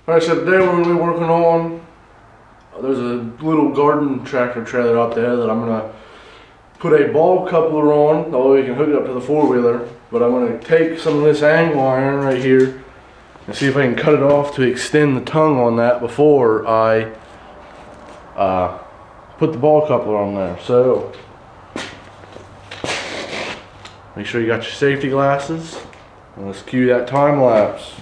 Alright, so today we're going to be working on, there's a little garden tractor trailer out there that I'm going to put a ball coupler on, that way we can hook it up to the four-wheeler. But I'm going to take some of this angle iron right here and see if I can cut it off to extend the tongue on that before I put the ball coupler on there. So, make sure you got your safety glasses, and let's cue that time lapse.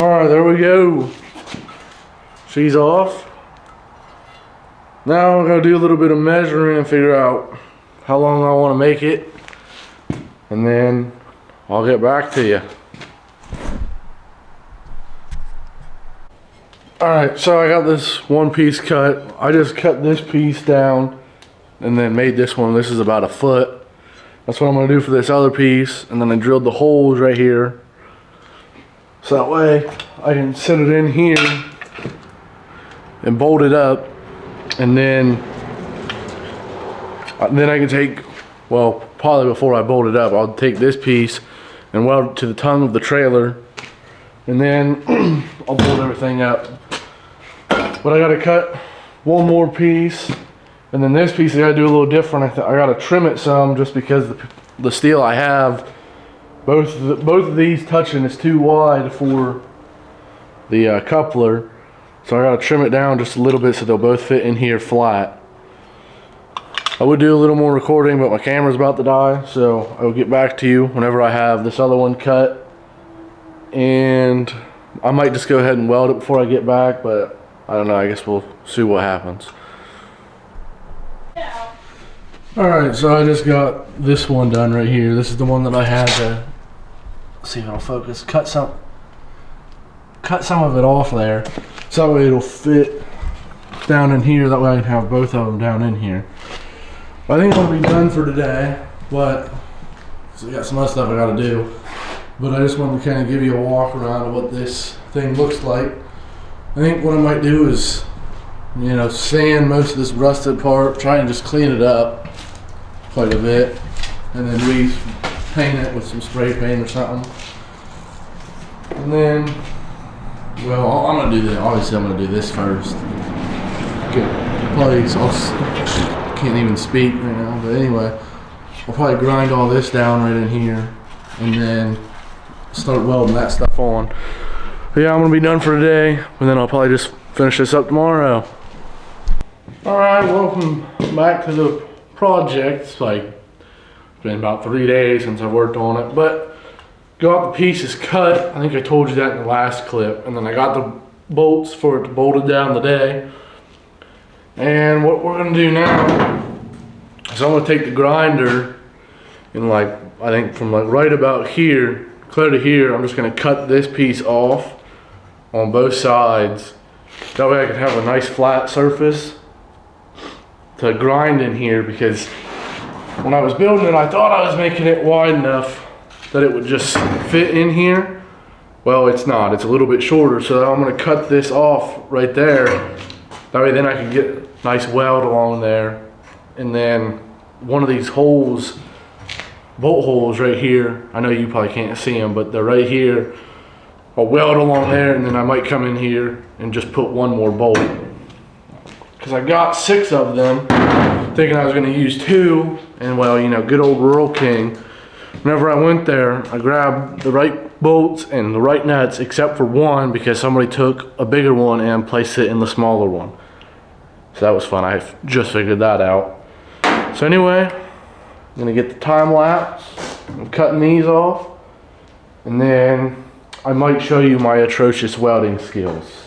Alright, there we go. She's off. Now we're going to do a little bit of measuring and figure out how long I want to make it. And then I'll get back to you. Alright, so I got this one piece cut. I just cut this piece down and then made this one. This is about 1 foot. That's what I'm going to do for this other piece. And then I drilled the holes right here. So that way I can set it in here and bolt it up, and then I can take, well, probably before I bolt it up, I'll take this piece and weld it to the tongue of the trailer, and then I'll bolt everything up. But I gotta cut one more piece, and then this piece I gotta do a little different. I gotta trim it some just because the steel I have, both of these touching is too wide for the coupler, so I gotta trim it down just a little bit so they'll both fit in here flat. I would do a little more recording, but my camera's about to die, so I will get back to you whenever I have this other one cut. And I might just go ahead and weld it before I get back, but I don't know, I guess we'll see what happens. Alright, so I just got this one done right here. This is the one that I had to, see if it'll focus, cut some of it off there, so that way it'll fit down in here. That way I can have both of them down in here. I think it'll be done for today, but so we got some other stuff I gotta do. But I just wanted to kind of give you a walk around of what this thing looks like. I think what I might do is, you know, sand most of this rusted part, try and just clean it up quite a bit, and then repaint it with some spray paint or something. And then, well, I'm gonna do this. Obviously, I'm gonna do this first. Get place. I can't even speak right now, but anyway, I'll probably grind all this down right in here, and then start welding that stuff on. But yeah, I'm gonna be done for today, and then I'll probably just finish this up tomorrow. All right, welcome back to the project. It's been about 3 days since I worked on it, but got the pieces cut. I think I told you that in the last clip. And then I got the bolts for it to bolt it down today. And what we're gonna do now is I'm gonna take the grinder and I think from right about here, clear to here, I'm just gonna cut this piece off on both sides. That way I can have a nice flat surface to grind in here, because when I was building it, I thought I was making it wide enough that it would just fit in here. Well, it's not, it's a little bit shorter, so I'm gonna cut this off right there. That way then I can get a nice weld along there. And then one of these holes, bolt holes right here, I know you probably can't see them, but they're right here. I'll weld along there, and then I might come in here and just put one more bolt. Because I got 6 of them, thinking I was gonna use 2, and well, you know, good old Rural King. Whenever I went there, I grabbed the right bolts and the right nuts, except for one, because somebody took a bigger one and placed it in the smaller one. So that was fun. I just figured that out. So anyway, I'm gonna get the time lapse. I'm cutting these off, and then I might show you my atrocious welding skills.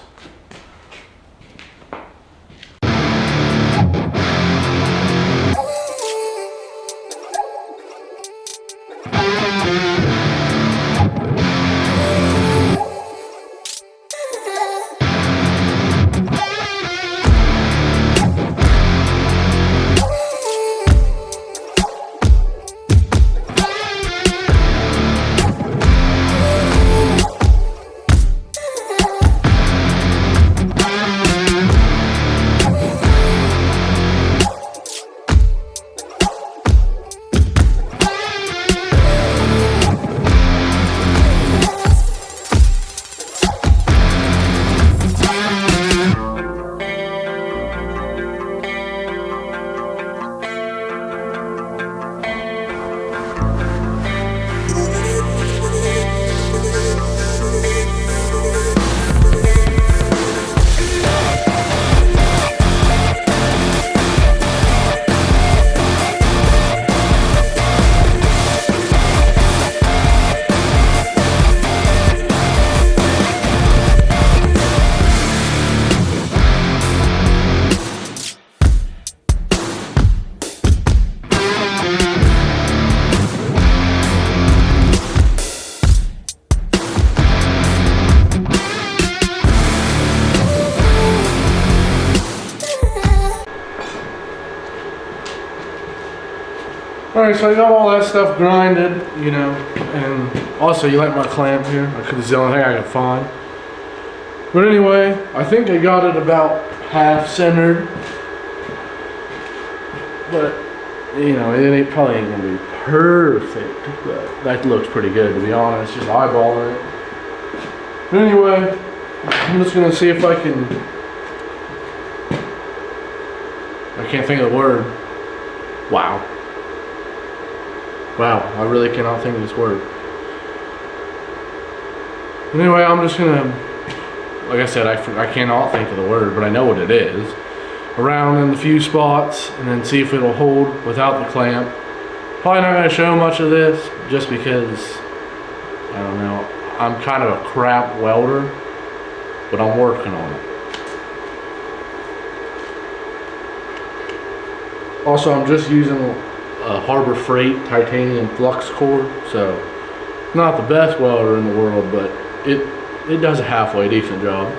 Alright, so I got all that stuff grinded, you know, and also you like my clamp here, because it's the only thing I could find. But anyway, I think I got it about half centered. But, you know, it probably ain't gonna be perfect, but that looks pretty good, to be honest, just eyeballing it. But anyway, I'm just gonna see if I can't think of the word. Wow. Wow, I really cannot think of this word. Anyway, I'm just gonna, like I said, I cannot think of the word, but I know what it is. Around in the few spots, and then see if it'll hold without the clamp. Probably not gonna show much of this, just because, I don't know, I'm kind of a crap welder, but I'm working on it. Also, I'm just using a Harbor Freight titanium flux core, so not the best welder in the world, but it does a halfway decent job.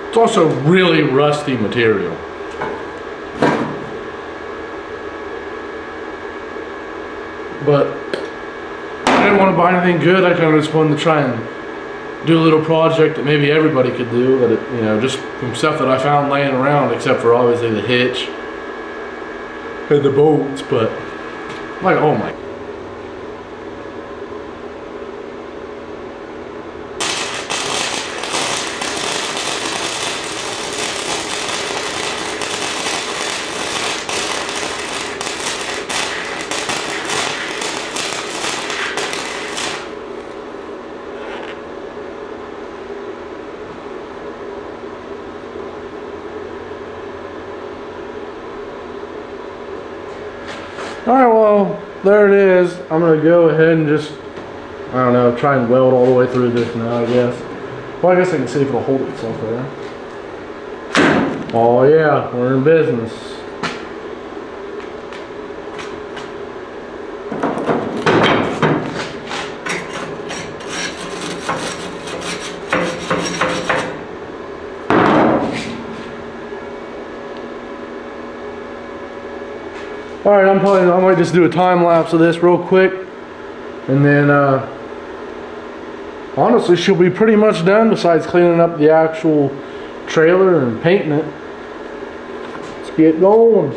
It's also really rusty material. But I didn't want to buy anything good. I kind of just wanted to try and do a little project that maybe everybody could do. That you know, just from stuff that I found laying around, except for obviously the hitch and the bolts. But Like, oh my. Alright, well, there it is. I'm going to go ahead and just, I don't know, try and weld all the way through this now, I guess. Well, I guess I can see if it'll hold itself there. Oh yeah, we're in business. Alright, I might just do a time lapse of this real quick. And then, honestly, she'll be pretty much done besides cleaning up the actual trailer and painting it. Let's get going.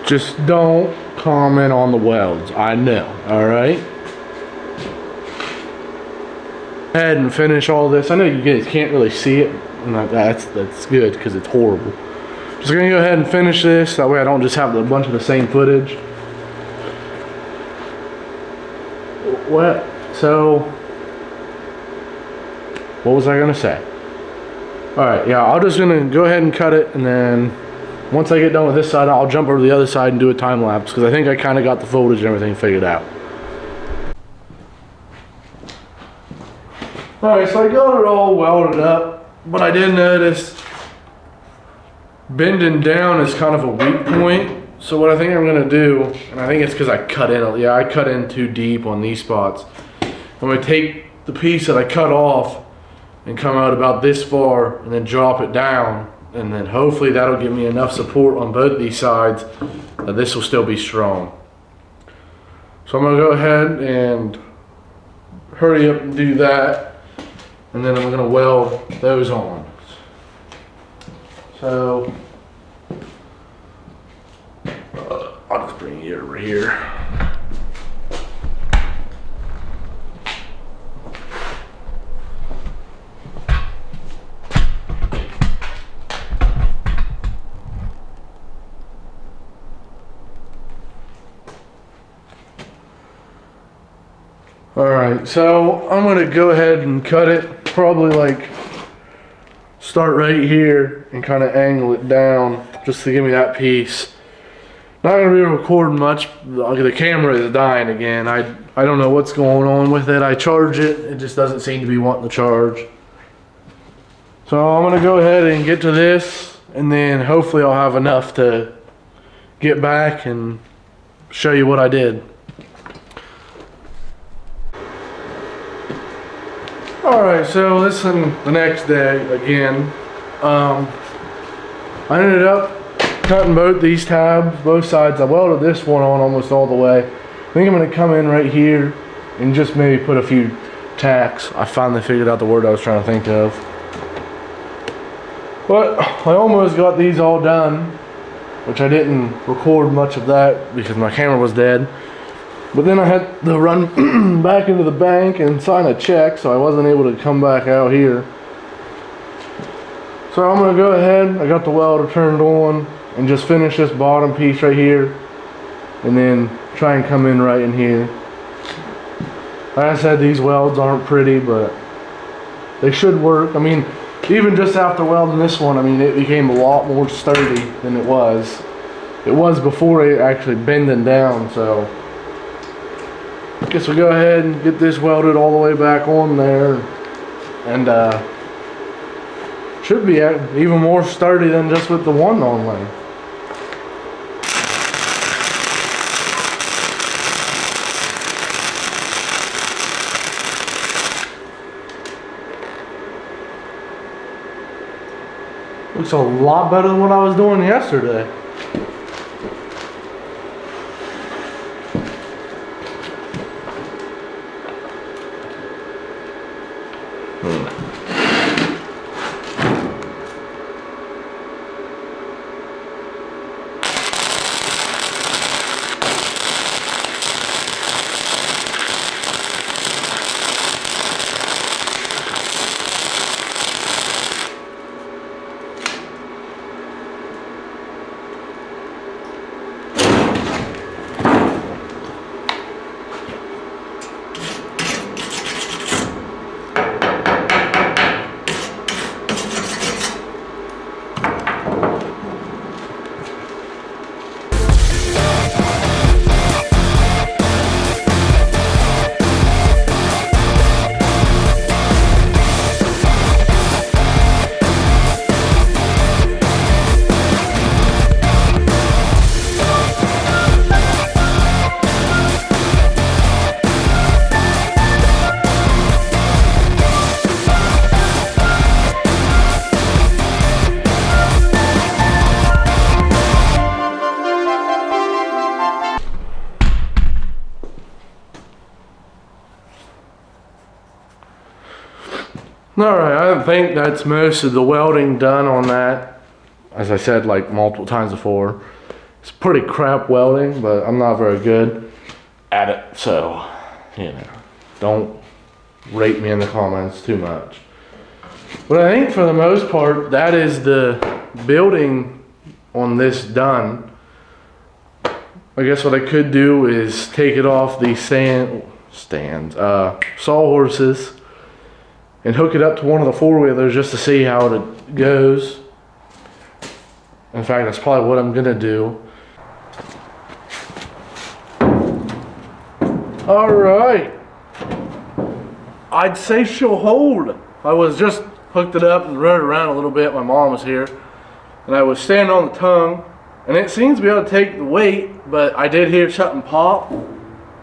Just don't comment on the welds. I know, alright? Go ahead and finish all this. I know you guys can't really see it, and that's good because it's horrible. Just gonna go ahead and finish this, that way I don't just have a bunch of the same footage. What? So, what was I gonna say? Alright, yeah, I'm just gonna go ahead and cut it, and then once I get done with this side, I'll jump over to the other side and do a time lapse, because I think I kind of got the footage and everything figured out. Alright, so I got it all welded up, but I did notice bending down is kind of a weak point. So what I think I'm going to do, and I think it's because I cut in too deep on these spots. I'm going to take the piece that I cut off and come out about this far and then drop it down. And then hopefully that'll give me enough support on both these sides that this will still be strong. So I'm gonna go ahead and hurry up and do that. And then I'm gonna weld those on. So, I'll just bring you over here. Alright, so I'm going to go ahead and cut it, probably like start right here and kind of angle it down just to give me that piece. Not going to be recording much, the camera is dying again. I don't know what's going on with it. I charge it, it just doesn't seem to be wanting to charge. So I'm going to go ahead and get to this, and then hopefully I'll have enough to get back and show you what I did. Alright, so this is the next day again. I ended up cutting both these tabs, both sides. I welded this one on almost all the way. I think I'm going to come in right here and just maybe put a few tacks. I finally figured out the word I was trying to think of. But I almost got these all done. which I didn't record much of that because my camera was dead. But then I had to run back into the bank and sign a check, so I wasn't able to come back out here. So I'm gonna go ahead, I got the welder turned on, and just finish this bottom piece right here, and then try and come in right in here. Like I said, these welds aren't pretty, but they should work. I mean, even just after welding this one, I mean, it became a lot more sturdy than it was. It was before it actually bending down, so. I guess we'll go ahead and get this welded all the way back on there, and should be even more sturdy than just with the one on lane. Looks a lot better than what I was doing yesterday. Alright, I think that's most of the welding done on that. As I said like multiple times before, it's pretty crap welding, but I'm not very good at it, so, you know, don't rate me in the comments too much. But I think for the most part, that is the building on this done. I guess what I could do is take it off the sawhorses, and hook it up to one of the four-wheelers just to see how it goes. In fact, that's probably what I'm gonna do. All right. I'd say she'll hold. I was just hooked it up and rode it around a little bit. My mom was here, and I was standing on the tongue, and it seems to be able to take the weight, but I did hear something pop,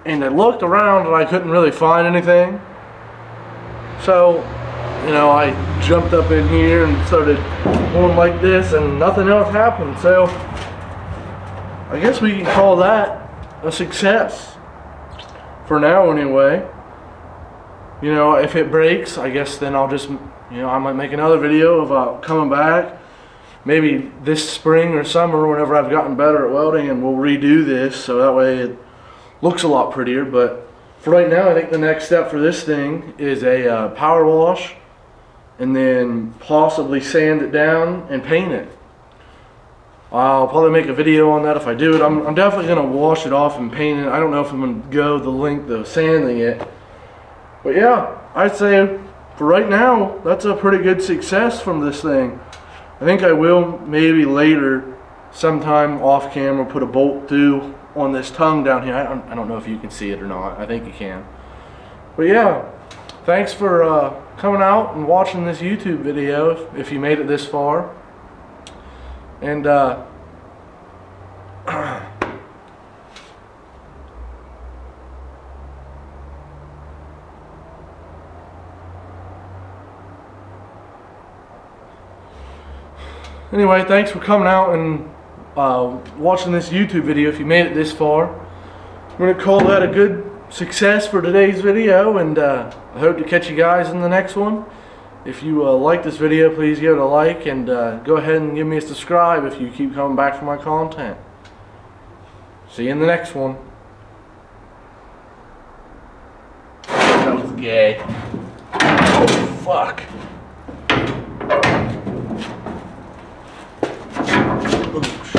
and I looked around and I couldn't really find anything. So, you know, I jumped up in here and started going like this, and nothing else happened. So, I guess we can call that a success. For now, anyway. You know, if it breaks, I guess then I'll just, you know, I might make another video of coming back. Maybe this spring or summer, whenever I've gotten better at welding, and we'll redo this so that way it looks a lot prettier. But for right now, I think the next step for this thing is a power wash, and then possibly sand it down and paint it. I'll probably make a video on that if I do it. I'm definitely going to wash it off and paint it. I don't know if I'm going to go the length of sanding it. But yeah, I'd say for right now, that's a pretty good success from this thing. I think I will maybe later, sometime off camera, put a bolt through on this tongue down here. I don't know if you can see it or not. I think you can. But yeah, thanks for coming out and watching this YouTube video if you made it this far. And anyway, thanks for coming out and watching this YouTube video if you made it this far. I'm going to call that a good success for today's video, and I hope to catch you guys in the next one. If you like this video, please give it a like, and go ahead and give me a subscribe if you keep coming back for my content. See you in the next one. That was gay. Oh, fuck. Oh, shit.